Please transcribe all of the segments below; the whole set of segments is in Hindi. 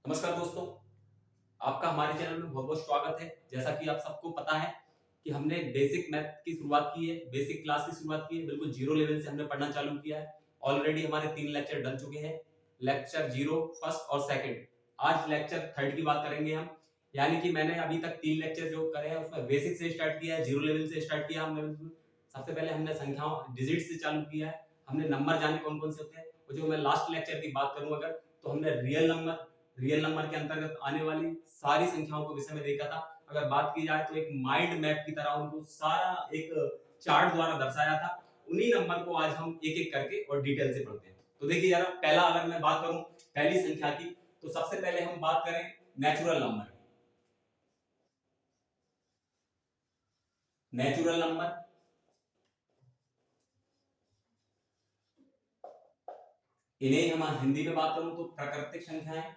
नमस्कार दोस्तों, आपका हमारे चैनल में बहुत-बहुत स्वागत है। जैसा कि आप सबको पता है कि हमने बेसिक मैथ की शुरुआत की है, बेसिक क्लास की शुरुआत की है, बिल्कुल ज़ीरो लेवल से हमने पढ़ना चालू किया है। ऑलरेडी हमारे 3 लेक्चर डल चुके हैं, लेक्चर 0, फर्स्ट और सेकंड। आज लेक्चर थर्ड की बात करेंगे हम, यानी कि मैंने अभी तक 3 लेक्चर जो करे हैं उसमें बेसिक से स्टार्ट किया है, ज़ीरो लेवल से स्टार्ट किया हमने बिल्कुल। सबसे पहले हमने संख्याओं डिजिट से चालू किया है, हमने नंबर जाने कौन-कौन से होते हैं और जो मैं लास्ट लेक्चर की बात करूँ अगर, तो हमने रियल नंबर के अंतर्गत आने वाली सारी संख्याओं को विषय में देखा था। अगर बात की जाए तो एक माइंड मैप की तरह उनको सारा एक चार्ट द्वारा दर्शाया था। उन्हीं नंबर को आज हम एक-एक करके और डिटेल से पढ़ते हैं। तो देखिए जरा पहला अगर मैं बात करूं पहली संख्या की, तो सबसे पहले हम बात करें नेचुरल नंबर। नेचुरल नंबर इन्हें हम हिंदी में बात करूं तो प्राकृतिक संख्याएं।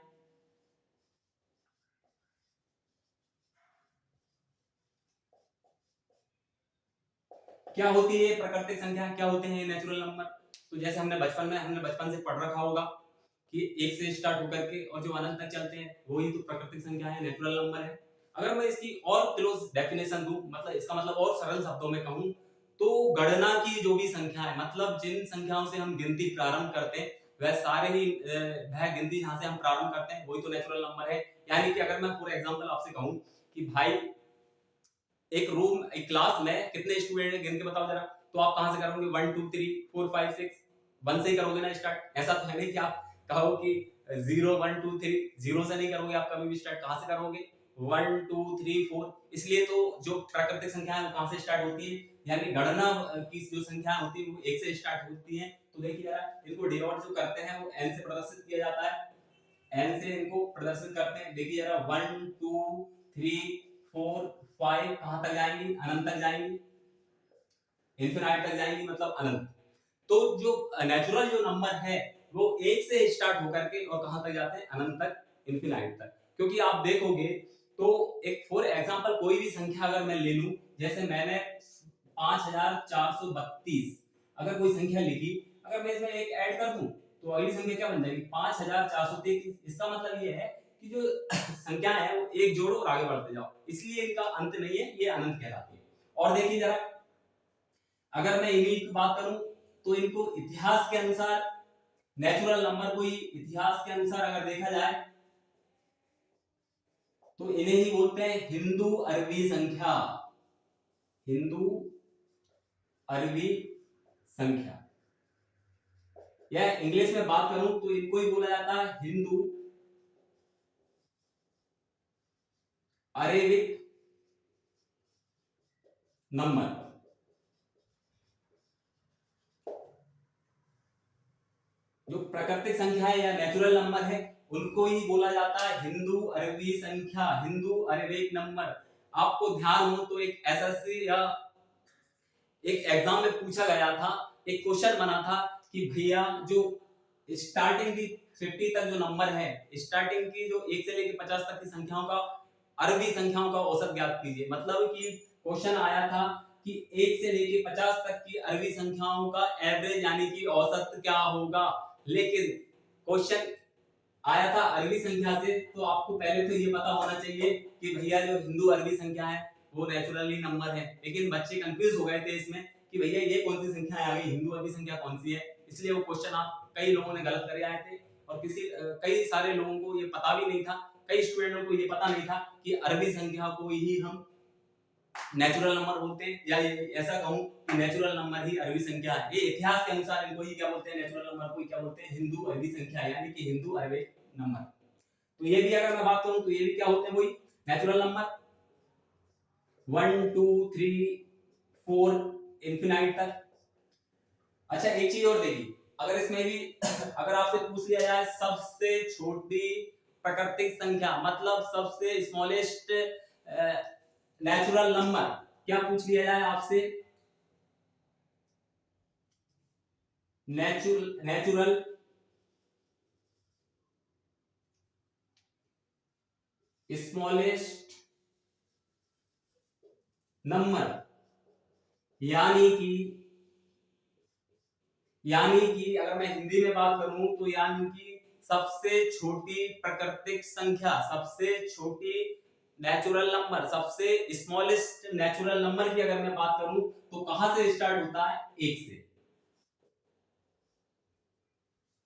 क्या होती है प्राकृतिक संख्या, क्या होते हैं नेचुरल नंबर? तो जैसे हमने बचपन से पढ़ रखा होगा कि 1 से स्टार्ट होकर के और जो अनंत तक चलते हैं वही तो प्राकृतिक संख्या है, नेचुरल नंबर है। अगर मैं इसकी और क्लोज डेफिनेशन दूं, मतलब इसका मतलब और सरल शब्दों में कहूं तो गणना की जो भी संख्या है, मतलब जिन संख्याओं से हम गिनती प्रारंभ करते हैं वह सारे ही वह गिनती जहां से हम प्रारंभ करते हैं वही तो नेचुरल नंबर है। यानी कि अगर मैं फॉर एग्जांपल आपसे कहूं कि भाई एक क्लास में कितने स्टूडेंट हैं गिन के बताओ जरा, तो आप कहां से करोगे? 1 2 3 4 5 6 1 से ही करोगे ना स्टार्ट। ऐसा तो है नहीं कि आप कहो कि 0 1 2 3 0 से नहीं करोगे, आप कभी भी स्टार्ट कहां से करोगे? 1 2 3 4। इसलिए तो जो प्राकृतिक संख्या है वो कहां से स्टार्ट होती है, यानी गणना की जो संख्या होती है वो 1 से स्टार्ट होती है। तो देखिए जरा इनको डिनोट जो करते हैं वो n से प्रदर्शित किया जाता है, n से इनको प्रदर्शित करते हैं। देखिए जरा 1 2 3 4 5 कहां तक जाएंगी? अनंत तक जाएंगी, इन्फिनाइट तक जाएंगी, मतलब अनंत। तो जो नेचुरल जो नंबर है वो 1 से स्टार्ट होकर के और कहां तक जाते हैं? अनंत तक, इन्फिनाइट तक। क्योंकि आप देखोगे तो एक फॉर एग्जांपल कोई भी संख्या अगर मैं ले लूं, जैसे मैंने 5432 अगर कोई संख्या लिखी, अगर मैं इसमें एक ऐड कर दूं तो अगली संख्या क्या बन जाएगी? 5433। इसका मतलब ये है कि जो संख्या है वो एक जोड़ो और आगे बढ़ते जाओ, इसलिए इनका अंत नहीं है, ये अनंत कहलाती है। और देखिए जरा अगर मैं इन्हीं की बात करूं तो इनको इतिहास के अनुसार, नेचुरल नंबर को ही इतिहास के अनुसार अगर देखा जाए तो इन्हें ही बोलते हैं हिंदू अरबी संख्या। हिंदू अरबी संख्या, या इंग्लिश में बात करूं तो इनको ही बोला जाता है हिंदू अरेबिक नंबर। जो प्राकृतिक संख्या है या नेचुरल नंबर है उनको ही बोला जाता है हिंदू अरबी संख्या, हिंदू अरेबिक नंबर। आपको ध्यान हो तो एक एसएससी या एक एग्जाम में पूछा गया था, एक क्वेश्चन बना था कि भैया जो स्टार्टिंग की 50 तक जो नंबर है, स्टार्टिंग की जो 1 से लेकर 50 तक की संख्याओं का, अरबी संख्याओं का औसत ज्ञात कीजिए। मतलब कि क्वेश्चन आया था कि 1 से लेकर 50 तक की अरबी संख्याओं का एवरेज यानी कि औसत क्या होगा। लेकिन क्वेश्चन आया था अरबी संख्या से, तो आपको पहले तो ये पता होना चाहिए कि भैया जो हिंदू अरबी संख्या है वो नेचुरली नंबर है। लेकिन बच्चे कंफ्यूज हो गए थे इसमें कि भैया ये कौन सी संख्या आ गई, हिंदू अरबी संख्या कौन सी है। इसलिए वो क्वेश्चन आप कई लोगों ने गलत करे आए थे और कई सारे लोगों को ये पता भी नहीं था, कई स्टूडेंटों को ये पता नहीं था कि अरबी संख्या को ही हम नेचुरल नंबर बोलते हैं, या ऐसा कहूं कि नेचुरल नंबर ही अरबी संख्या है। ये इतिहास के अनुसार इनको ही क्या बोलते हैं? नेचुरल नंबर को ही क्या बोलते हैं? हिंदू अरबी संख्या, यानी कि हिंदू अरबिक नंबर। तो ये भी अगर मैं बात करूं तो ये भी क्या होते हैं? वही नेचुरल नंबर 1 2 3 4 इनफिनाइट तक। अच्छा एक चीज और देखिए, अगर इसमें भी अगर आपसे पूछ लिया जाए सबसे छोटी प्राकृतिक संख्या, मतलब सबसे स्मॉलेस्ट नेचुरल नंबर, क्या पूछ लिया जाए आपसे? नेचुरल स्मॉलेस्ट नंबर, यानी कि अगर मैं हिंदी में बात करूं तो यानी कि सबसे छोटी प्राकृतिक संख्या, सबसे छोटी नेचुरल नंबर, सबसे स्मॉलेस्ट नेचुरल नंबर की अगर मैं बात करूं तो कहां से स्टार्ट होता है? 1 से।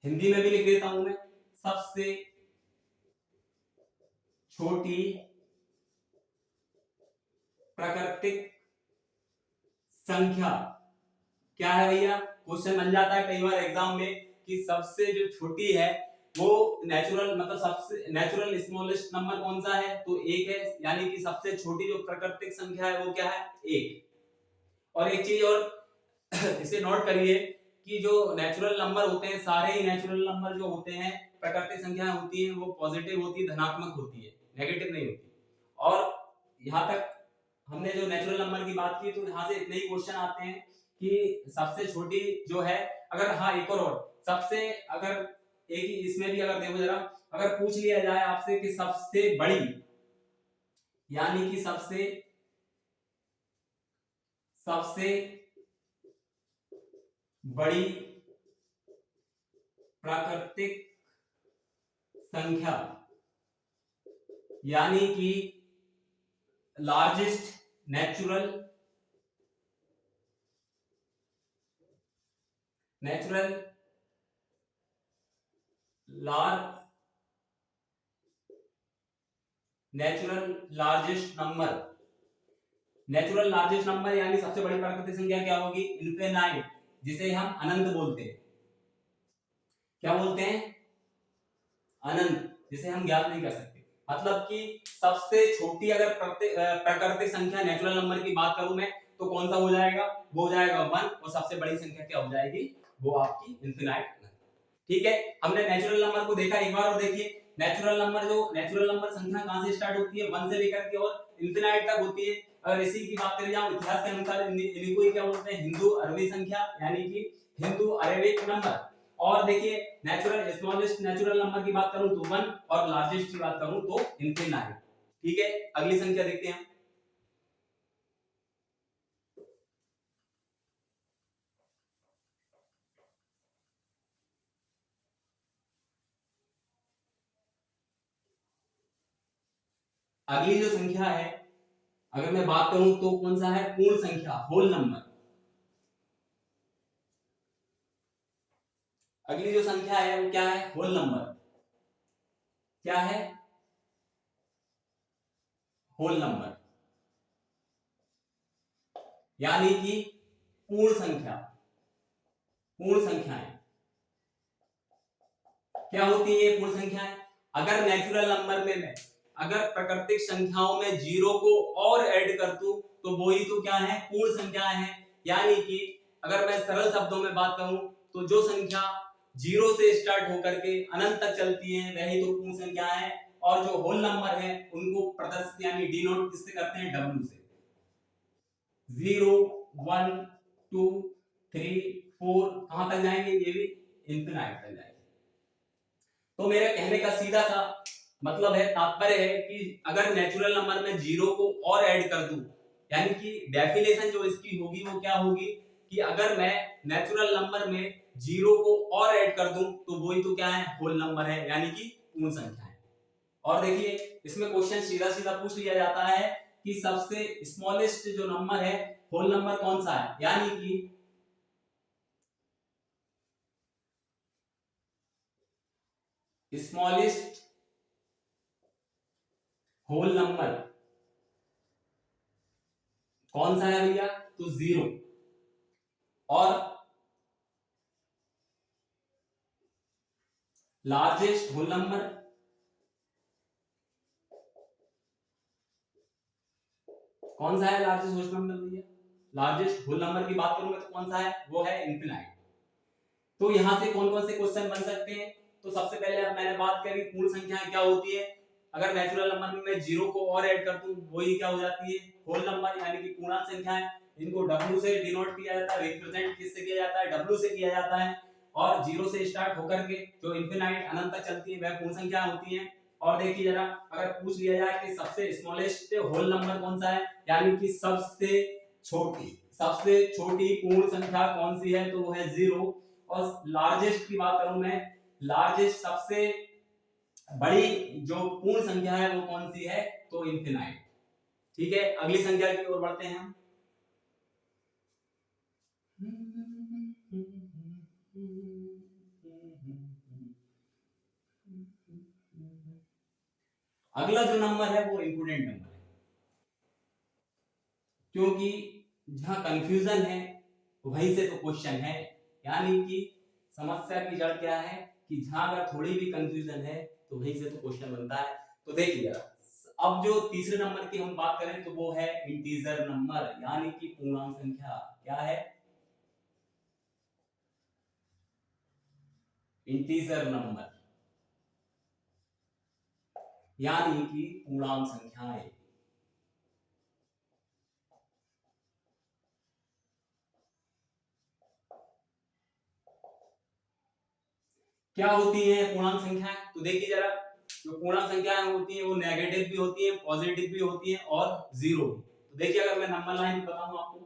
हिंदी में भी लिख देता हूं मैं, सबसे छोटी प्राकृतिक संख्या क्या है भैया? क्वेश्चन बन जाता है कई बार एग्जाम में कि सबसे जो छोटी है वो नेचुरल, मतलब सबसे नेचुरल स्मॉलेस्ट नंबर कौन सा है? तो 1 है, यानी कि सबसे छोटी जो प्राकृतिक संख्या है वो क्या है? 1। और एक चीज और इसे नोट करिए कि जो नेचुरल नंबर होते हैं, सारे ही नेचुरल नंबर जो होते हैं, प्राकृतिक संख्याएं होती हैं, वो पॉजिटिव होती है, धनात्मक होती है, नेगेटिव नहीं होती। और यहाँ तक हमने जो नेचुरल नंबर की बात की, तो यहाँ से इतने ही क्वेश्चन आते हैं कि सबसे छोटी जो है, अगर हाँ एक और सबसे, अगर एक ही इसमें भी अगर देखो जरा, अगर पूछ लिया जाए आपसे कि सबसे बड़ी, यानी कि सबसे बड़ी प्राकृतिक संख्या, यानी कि largest natural largest number, natural largest number यानी सबसे बड़ी प्राकृतिक संख्या क्या होगी? इनफिनाइट, जिसे हम अनंत बोलते हैं। क्या बोलते हैं? अनंत, जिसे हम ज्ञात नहीं कर सकते। मतलब कि सबसे छोटी अगर प्राकृतिक संख्या नेचुरल नंबर की बात करूं मैं, तो कौन सा हो जाएगा? वो हो जाएगा 1। और सबसे बड़ी संख्या क्या हो जाएगी? वो आपकी इनफिनाइट। ठीक है, हमने नेचुरल नंबर को देखा। एक बार और देखिए, नेचुरल नंबर संख्या कहां से स्टार्ट होती है? 1 से लेकर के और इनफिनाइट तक होती है। अगर इसी की बात करें जाओ इतिहास के अनुसार, इनको ही क्या बोलते हैं? हिंदू अरबी संख्या, यानी कि हिंदू अरेबिक नंबर। और देखिए, नेचुरल स्मॉलेस्ट नेचुरल नंबर की बात करूं तो 1, और लार्जेस्ट की बात करूं तो इनफिनाइट। ठीक है, अगली संख्या देखते हैं। अगली जो संख्या है, अगर मैं बात करूं तो कौन सा है? पूर्ण संख्या, होल नंबर। अगली जो संख्या है वो क्या है? Whole number. क्या है? होल नंबर, यानी कि पूर्ण संख्या। पूर्ण संख्याएं क्या होती है? पूर्ण संख्याएं। अगर नेचुरल नंबर में मैं अगर प्राकृतिक संख्याओं में जीरो को और ऐड कर दूं तो वो ही तो क्या है? पूर्ण संख्याएं हैं। यानी कि अगर मैं सरल शब्दों में बात करूं तो जो संख्या जीरो से स्टार्ट होकर के अनंत तक चलती है वही तो पूर्ण संख्याएं हैं। और जो होल नंबर है उनको प्रदर्शित यानी डिनोट किससे करते हैं? डब्ल्यू से। 0 1 2 3 4 कहां तक जाएंगे? ये भी इंफिनाइट तक जाएंगे। तो मेरे कहने का सीधा सा मतलब है, तात्पर्य है कि अगर नेचुरल नंबर में जीरो को और ऐड कर दूं, यानी कि डेफिनेशन जो इसकी होगी वो क्या होगी कि अगर मैं नेचुरल नंबर में जीरो को और ऐड कर दूं तो वही तो क्या है? होल नंबर है, यानी कि पूर्ण संख्या है। और देखिए, इसमें क्वेश्चन सीधा सीधा पूछ लिया जाता है कि सबसे स्मॉलेस्ट जो नंबर है, होल नंबर कौन सा है? यानी कि स्मॉलेस्ट होल नंबर कौन सा है भैया? तो 0। और लार्जेस्ट होल नंबर कौन सा है? लार्जेस्ट होल नंबर भैया, लार्जेस्ट होल नंबर की बात करूंगा तो कौन सा है? वो है इनफिनाइट। तो यहां से कौन कौन से क्वेश्चन बन सकते हैं? तो सबसे पहले अब मैंने बात करी पूर्ण संख्याएं क्या होती है। अगर नेचुरल नंबर में मैं जीरो को और ऐड कर दूं वही क्या हो जाती है? होल नंबर, यानी कि पूर्णांक संख्याएं। इनको W से डिनोट किया जाता है, रिप्रेजेंट किससे किया जाता है? W से किया जाता है। और जीरो से स्टार्ट होकर के जो इनफिनाइट अनंत तक चलती है वह पूर्ण संख्याएं होती हैं। और देखिए जरा, अगर पूछ लिया जाए कि सबसे स्मॉलेस्ट होल नंबर कौन सा है, यानी कि सबसे छोटी पूर्ण संख्या कौन सी है, तो वो है 0। और लार्जेस्ट की बात करूं मैं लार्जेस्ट सबसे बड़ी जो पूर्ण संख्या है वो कौन सी है? तो इनफिनाइट। ठीक है, अगली संख्या की ओर बढ़ते हैं हम। अगला जो नंबर है वो इंपोर्टेंट नंबर है, क्योंकि जहां कंफ्यूजन है वहीं से तो क्वेश्चन है। यानी कि समस्या की जड़ क्या है कि जहां अगर थोड़ी भी कंफ्यूजन है तो वहीं से तो क्वेश्चन बनता है। तो देखिए अब जो तीसरे नंबर की हम बात करें तो वो है इंटीजर नंबर, यानी कि पूर्णांक संख्या। क्या है? इंटीजर नंबर, यानी कि पूर्णांक संख्याएं। क्या होती है पूर्णांक संख्याएं? तो देखिए जरा, जो पूर्णांक संख्याएं होती हैं वो नेगेटिव भी होती हैं, पॉजिटिव भी होती हैं और जीरो भी। तो देखिए अगर मैं नंबर लाइन बताऊं आपको,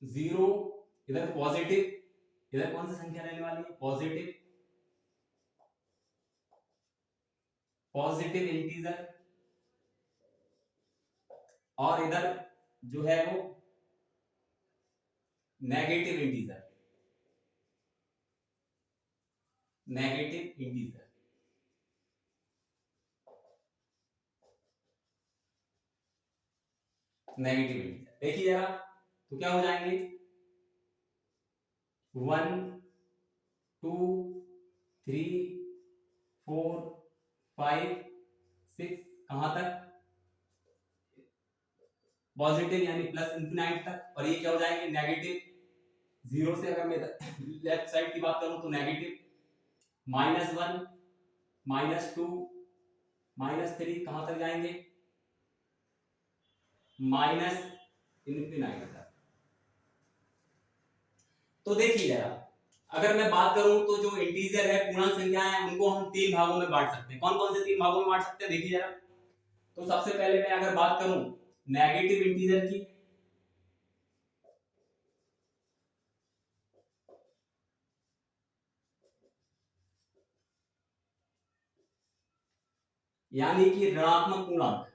0 इधर पॉजिटिव, इधर कौन सी संख्या रहने वाली है? पॉजिटिव, पॉजिटिव इंटीजर, और इधर जो है वो negative integer, negative integer. Negative integer देखिए जरा, तो क्या हो जाएंगे? 1 2 3 4 5 6, कहां तक? पॉजिटिव यानी प्लस इंफिनाइट तक। और ये क्या हो जाएंगे? नेगेटिव। जीरो से अगर मैं लेफ्ट साइड की बात करूं तो नेगेटिव, -1 -2 -3, कहां तक जाएंगे? माइनस इंफिनाइट तक। तो देखिए जरा, अगर मैं बात करूं तो जो इंटीजर है, पूर्णांक संख्या है, उनको हम तीन भागों में बांट सकते हैं। कौन कौन से तीन भागों में बांट सकते हैं? देखिए जरा, तो सबसे पहले मैं अगर बात करूं नेगेटिव इंटीजर की, यानी कि ऋणात्मक पूर्णांक।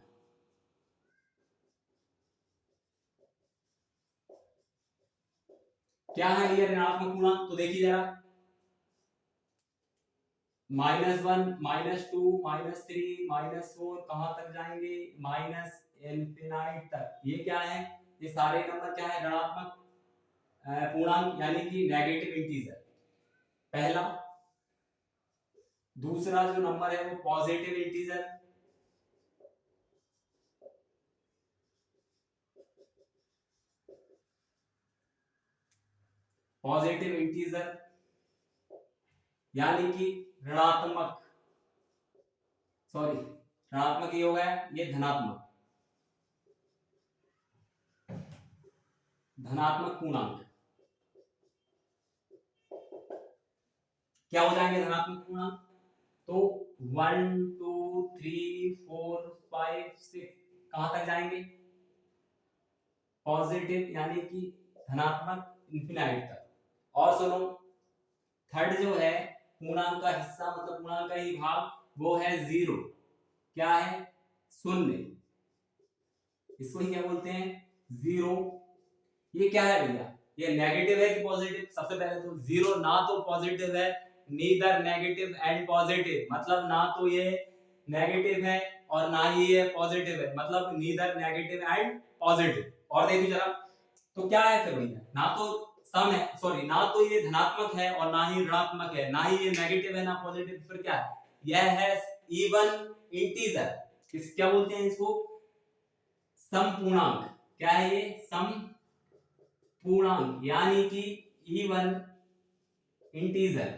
क्या है ये ऋणात्मक पूर्णांक? तो देखिए जरा, -1 -2 -3 -4, कहां तक जाएंगे? माइनस इनफिनाइट तक। ये क्या है? ये सारे नंबर क्या है? ऋणात्मक पूर्णांक, यानी कि नेगेटिव इंटीजर, पहला। दूसरा जो नंबर है वो पॉजिटिव इंटीजर, पॉजिटिव इंटीजर यानी कि ऋणात्मक, सॉरी ऋणात्मक ये हो गया, ये धनात्मक, धनात्मक पूर्णांक। क्या हो जाएंगे धनात्मक पूर्णांक? तो 1 2 3 4 5 6, कहां तक जाएंगे? पॉजिटिव यानी कि धनात्मक इंफिनाइट तक। और सुनो, थर्ड जो है पूर्णांक का हिस्सा, मतलब पूर्णांक का ही भाग, वो है जीरो। क्या है? शून्य। इसको ही क्या बोलते हैं? जीरो। ये क्या है भैया? ये नेगेटिव है कि पॉजिटिव? सबसे पहले तो जीरो ना तो पॉजिटिव है, नीदर नेगेटिव एंड पॉजिटिव, मतलब ना तो ये नेगेटिव है और ना ही ये पॉजिटिव है, मतलब नीदर नेगेटिव एंड पॉजिटिव। और देखिए जरा, तो क्या है फिर भैया? ना तो सम है, सॉरी, ना तो ये धनात्मक है और ना ही ऋणात्मक है, ना ही ये नेगेटिव है ना पॉजिटिव, फिर क्या है? यह है इवन इंटीजर। किस क्या बोलते हैं इसको? समपूर्णांक। क्या है ये? सम पूर्णांक, यानी कि इवन इंटीजर।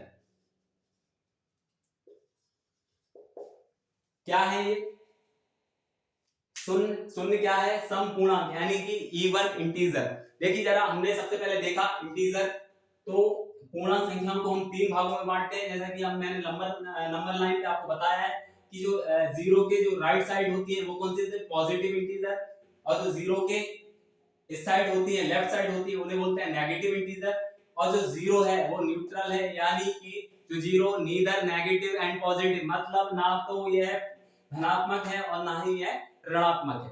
क्या है ये? शून्य। शून्य क्या है? सम पूर्णांक, यानी कि इवन इंटीजर। देखिए जरा, हमने सबसे पहले देखा इंटीजर, तो पूर्णांक संख्याओं को हम तीन भागों में बांटते हैं, जैसा कि हम मैंने नंबर लाइन पे आपको बताया है कि जो जीरो के जो राइट साइड होती है वो कौन सी होती है, पॉजिटिव इंटीजर, और जो जीरो के इस साइड होती है, लेफ्ट साइड होती है, उन्हें बोलते हैं नेगेटिव इंटीजर। और जो जीरो है वो न्यूट्रल है, यानी कि जो zero neither negative and positive, मतलब ना तो यह धनात्मक है और ना ही यह ऋणात्मक है।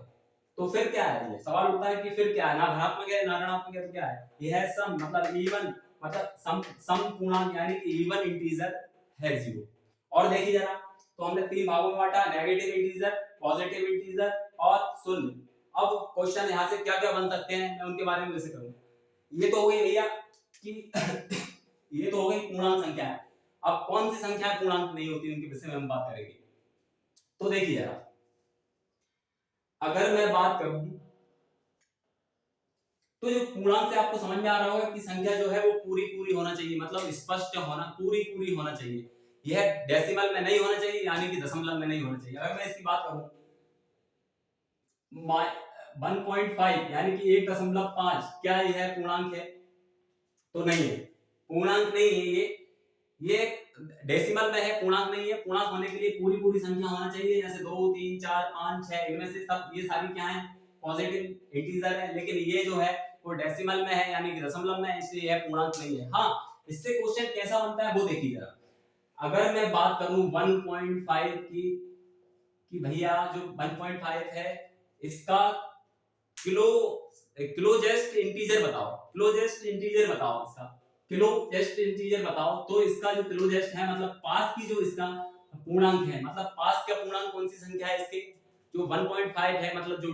तो फिर क्या है, ये सवाल उठता है कि फिर क्या है, ना धनात्मक है ना ऋणात्मक है, तो क्या है, यह है सम, मतलब इवन, मतलब सम पूर्णांक यानी कि इवन इंटीजर है जीरो। और देखिए जरा, तो हमने तीन भागों में बांटा, नेगेटिव इंटीजर, पॉजिटिव इंटीजर और शून्य। अब क्वेश्चन यहाँ से क्या क्या बन सकते हैं, मैं उनके बारे में कैसे करूँ। ये तो हो गई भैया कि ये तो हो गई पूर्णांक संख्या है। अब कौन सी संख्या पूर्णांक नहीं होती, उनके विषय में हम बात करेंगे। तो देखिए जरा, अगर मैं बात करूं तो जो पूर्णांक से आपको समझ में आ रहा होगा कि संख्या जो है वो पूरी पूरी होना चाहिए, मतलब स्पष्ट होना, पूरी पूरी होना चाहिए। यह डेसिमल में नहीं होना चाहिए, यानी कि दशमलव में नहीं होना चाहिए। अगर मैं इसकी बात करूं 1.5 यानी कि 1.5, क्या यह पूर्णांक है? तो नहीं है, पूर्णांक नहीं है ये डेसिमल में है, पूर्णांक नहीं है। पूर्णांक होने के लिए पूरी पूरी संख्या होना चाहिए, जैसे 2 3 4 5 6, इनमें से सब ये सारी क्या है, पॉजिटिव इंटीजर है। लेकिन ये जो है वो डेसिमल में है, यानी कि दशमलव में है, इसलिए यह पूर्णांक नहीं है। हाँ, इससे क्वेश्चन कैसा बनता है वो देखिए जरा। अगर मैं बात करूं 1.5 की कि भैया जो 1.5 है इसका क्लोजेस्ट इंटीजर बताओ, क्लोजेस्ट इंटीजर बताओ, इसका क्लोजेस्ट इंटीजर बताओ। तो इसका जो क्लोजेस्ट है, मतलब पास की जो इसका पूर्णांक है, मतलब पास का पूर्णांक कौन सी संख्या है इसके, जो 1.5 है, मतलब जो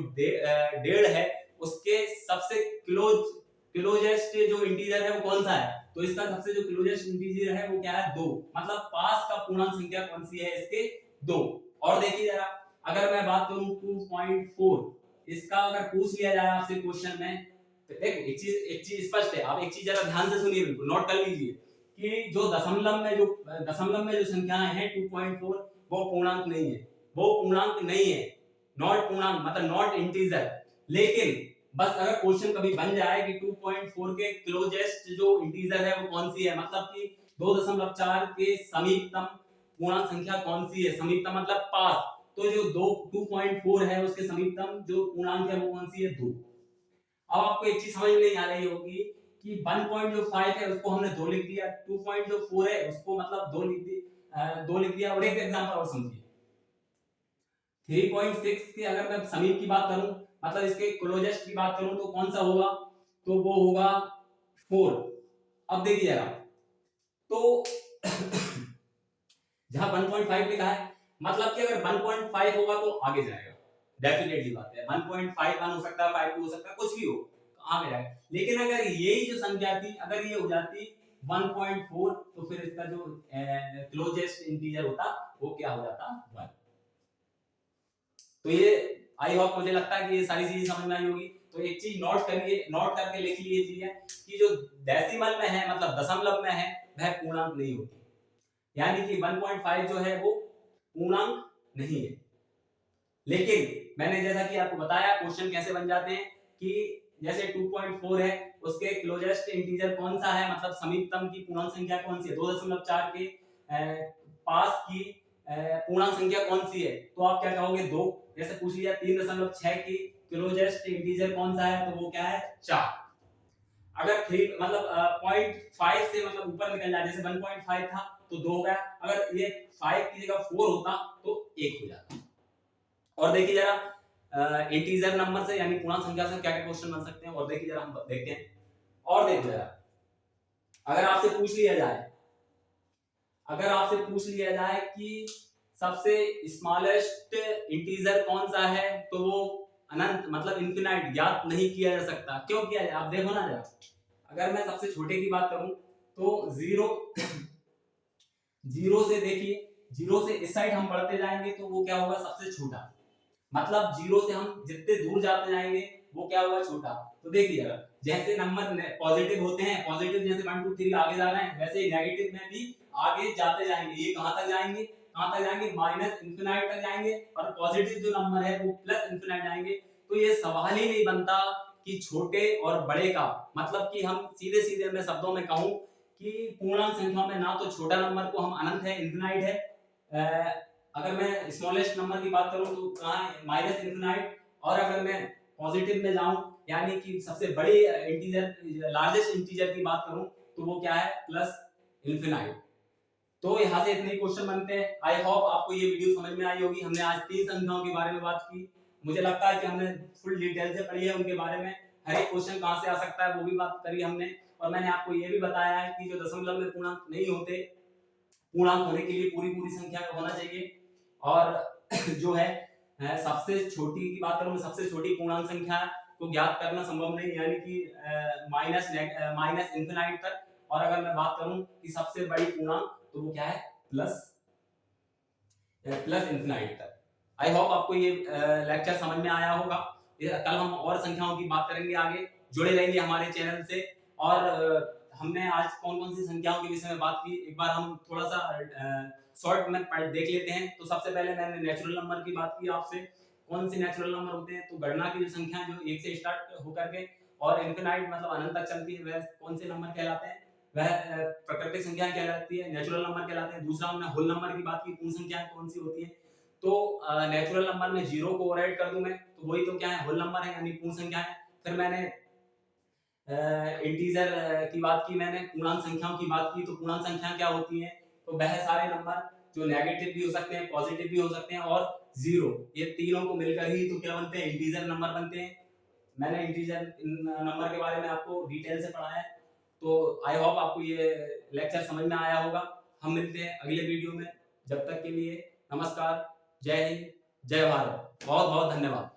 डेढ़ है, उसके सबसे क्लोजेस्ट जो इंटीजर है वो कौन सा है? तो इसका सबसे जो क्लोजेस्ट इंटीजर है वो क्या है, 2, मतलब पास का पूर्णांक संख्या कौन सी है इसके, 2। और देखिए जरा, अगर मैं बात करूं 2.4, इसका अगर पूछ लिया जाए आपसे क्वेश्चन में, तो देखो एक चीज स्पष्ट है, आप एक चीज जरा ध्यान से सुनिए, बिल्कुल नोट कर लीजिए कि जो दशमलव में जो संख्याएं हैं 2.4, वो पूर्णांक नहीं है, वो पूर्णांक नहीं है, नॉट पूर्णांक, मतलब नॉट इंटीजर। लेकिन बस अगर क्वेश्चन कभी बन जाए कि 2.4 के क्लोजेस्ट जो इंटीजर है वो कौन सी है, मतलब कि 2.4 के समीपतम पूर्णांक संख्या कौन सी है, समीपतम मतलब पास, तो जो 2.4 है उसके समीपतम जो पूर्णांक है वो कौन सी है, 2। अब आपको एक चीज समझ में नहीं आ रही होगी कि 1.5 है उसको हमने 2 लिख दिया, 2.4 है उसको मतलब 2 लिख दिया। और एक एग्जांपल और समझिए, 3.6 की अगर मैं समीप की बात करूं, मतलब इसके क्लोजेस्ट की बात करूं, तो कौन सा होगा, तो वो होगा 4। अब देखिएगा, तो जहां 1.5 लिखा है, मतलब कि अगर 1.5 होगा तो आगे जाएगा, डेफिनेटली बात है। 1.5 1 हो सकता है, 5 2 हो सकता है, कुछ भी हो, आगे जाएगा। लेकिन अगर यही जो संख्या थी, अगर ये हो जाती 1.4, तो फिर इसका जो क्लोजेस्ट इंटीजर होता वो क्या हो जाता, 1। तो ये आई होप, मुझे लगता है कि ये सारी चीजें समझ में आई होगी। तो एक चीज नोट करिए, नोट करके लिख लीजिए कि जो डेसिमल में है, मतलब दशमलव में है, वह पूर्णांक नहीं होती, यानी कि 1.5 जो है वो पूर्णांक नहीं है। लेकिन मैंने जैसा कि आपको बताया क्वेश्चन कैसे बन जाते हैं कि जैसे 2.4 है उसके क्लोजेस्ट इंटीजर कौन सा है, मतलब समीपतम की पूर्णांक संख्या कौन सी है, 2.4 के पास की पूर्णांक संख्या कौन सी है, तो आप क्या कहोगे, 2। जैसे पूछ लिया 3.6 की क्लोजेस्ट इंटीजर कौन सा है, तो वो क्या है, 4। अगर 3 मतलब 0.5 से मतलब ऊपर निकल जाए, जैसे 1.5 था तो 2 हो गया, अगर ये 5 की जगह 4 होता तो 1 हो जाता। और देखिए जरा इंटीजर नंबर से यानी पूर्णांक संख्या से क्या क्या क्वेश्चन बन सकते हैं, और देखिए जरा हम देखते हैं। और देखो जरा, अगर आपसे पूछ लिया जाए कि सबसे स्मॉलेस्ट इंटीजर कौन सा है, तो वो अनंत मतलब इनफिनाइट, ज्ञात नहीं किया जा सकता। क्यों किया जाए, आप देखो ना जरा, अगर मैं सबसे छोटे की बात करूं तो 0 से देखिए, 0 से इस साइड हम बढ़ते जाएंगे तो वो क्या होगा, सबसे छोटा, मतलब 0 से हम जितने दूर जाते जाएंगे वो क्या होगा, छोटा। तो देखिए अगर जैसे नंबर पॉजिटिव होते हैं, पॉजिटिव जैसे 1 2 3 आगे जा रहे हैं, वैसे ही नेगेटिव में भी आगे जाते जाएंगे। ये कहां तक जाएंगे, माइनस इंफिनाइट तक जाएंगे, और पॉजिटिव जो नंबर है वो प्लस इंफिनाइट जाएंगे। तो ये सवाल ही नहीं बनता कि छोटे और बड़े का, मतलब कि हम सीधे सीधे मैं शब्दों में कहूं कि पूर्णांक संख्याओं में ना तो छोटा नंबर को हम अनंत है, इन्फिनाइट है, अगर मैं स्मॉलेस्ट नंबर की बात करूं तो कहाँ है माइनस इन्फिनाइट, और अगर मैं पॉजिटिव में जाऊं यानी कि सबसे बड़ी इंटीजर लार्जेस्ट इंटीजर की बात करूं तो वो क्या है प्लस इन्फिनाइट। तो यहाँ से इतने क्वेश्चन बनते हैं। आई होप आपको ये वीडियो समझ में आई होगी। हमने आज 3 संख्याओं के बारे में बात की। मुझे लगता है कि हमने फुल डिटेल से पढ़ी है उनके बारे में, हर एक क्वेश्चन कहाँ से आ सकता है वो भी बात करी हमने, और मैंने आपको ये भी बताया है कि जो दशमलव में पूर्णांक नहीं होते, पूर्णांक होने के लिए पूरी संख्या होना चाहिए। और जो है सबसे छोटी की बात करूं, सबसे छोटी पूर्णांक संख्या को ज्ञात करना संभव नहीं, यानी कि माइनस इन्फिनाइट तक। और अगर मैं बात करूं कि सबसे बड़ी पूर्णांक तो वो क्या है प्लस इन्फिनाइट तक। आई होप आपको ये लेक्चर समझ में आया होगा। कल हम और संख्याओं की बात करेंगे, आगे जुड़े रहिए हमारे चैनल से। और हमने आज कौन कौन सी संख्याओं के विषय में बात की, एक बार हम थोड़ा सा शॉर्ट में देख लेते हैं। तो सबसे पहले मैंने नेचुरल नंबर की बात की आपसे, कौन से नेचुरल नंबर होते हैं, तो गणना की जो संख्या जो 1 से स्टार्ट होकर के और इन्फिनाइट मतलब अनंत तक चलती है, वह कौन से नंबर कहलाते हैं, वह प्राकृतिक संख्या कहलाती है, नेचुरल नंबर कहलाते हैं। दूसरा हमने होल नंबर की बात की, पूर्ण संख्या कौन सी होती है, तो नेचुरल नंबर में 0 को ओवरराइड कर दूं मैं तो वही तो क्या है होल नंबर है यानी पूर्ण संख्या है। फिर मैंने इंटीजर की बात की, मैंने पूर्णांक संख्याओं की बात की, तो पूर्णांक संख्या क्या होती है, तो वह सारे नंबर जो नेगेटिव भी हो सकते हैं, पॉजिटिव भी हो सकते हैं और जीरो, ये तीनों को मिलकर ही तो क्या बनते हैं इंटीजर नंबर बनते हैं। मैंने इंटीजर नंबर के बारे में आपको डिटेल से पढ़ाया है। तो आई होप आपको ये लेक्चर समझ में आया होगा। हम मिलते हैं अगले वीडियो में, जब तक के लिए नमस्कार, जय हिंद, जय भारत, बहुत बहुत धन्यवाद।